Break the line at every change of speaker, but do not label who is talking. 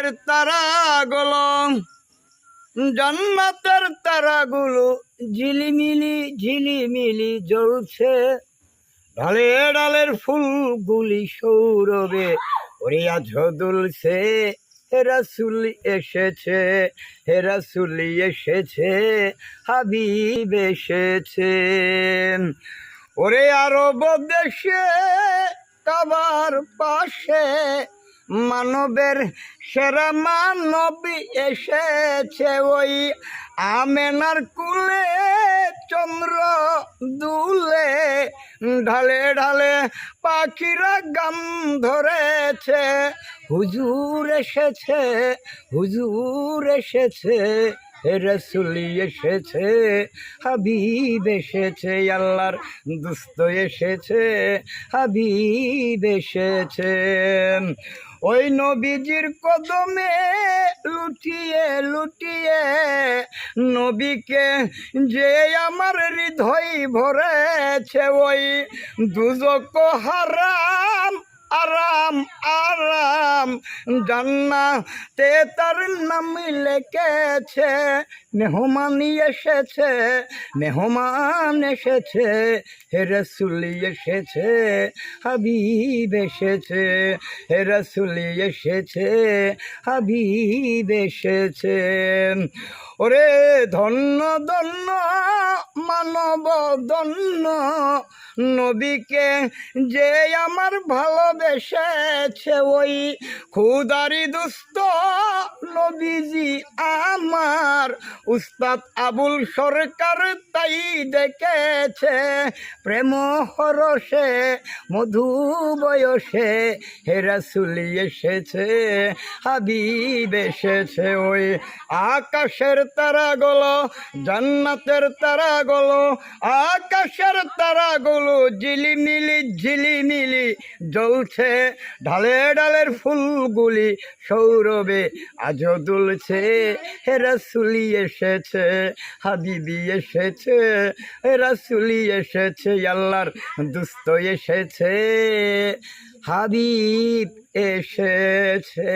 আকাশের তারাগুলো জান্নাতের তারাগুলো ঝিলিমিলি ঝিলিমিলি জ্বলছে, ডালে ডালের ফুলগুলি সৌরভে ওরিয়া ঝদুলছে। হে রাসূল এসেছে, হে রাসূল এসেছে, হাবিব এসেছে। ওরে আরব দেশে কাবার পাশে মানবের সেরা মানবী এসেছে, ওই আমেনার কুলে চন্দ্র দুলে, ঢালে ঢালে পাখিরা গান ধরেছে। হুজুর এসেছে, হুজুর এসেছে, হে রাসূল এসেছে, হাবিব এসেছে, আল্লাহর দুস্ত এসেছে, হাবিব এসেছে। ওই নবীজির কদমে লুটিয়ে লুটিয়ে নবীকে যে আমার হৃদয় ভরেছে, ওই দুজক হারাম আরাম আরাম জান্নাতে তার নাম লেখেছে। মেহমানি এসেছে, মেহমান এসেছে, হে রাসূল এসেছে, হাবিব এসেছে, হে রাসূল এসেছে, হাবিব এসেছে। ওরে ধন্য ধন্য মানব ধন্য নবীকে যে আমার ভালোবেসেছে, ওই খুদারি দুস্থ নবীজি আমার উস্তাদ আবুল সরকার তাই দেখেছে। প্রেম হরসে মধু বয়সে হে রাসূল এসেছে, হাবিব এসেছে। ওই আকাশের তারাগুলো জান্নাতের তারাগুলো, আকাশের তারাগুলো ঝিলিমিলি ঝিলিমিলি জ্বলছে, ঢালে ডালের ফুলগুলি সৌরভে আজও দুলছে। হে রাসূল এসেছে, হাবিবি এসেছে, হে রাসূল এসেছে, আল্লাহর দুস্ত এসেছে, হাবিব এসেছে।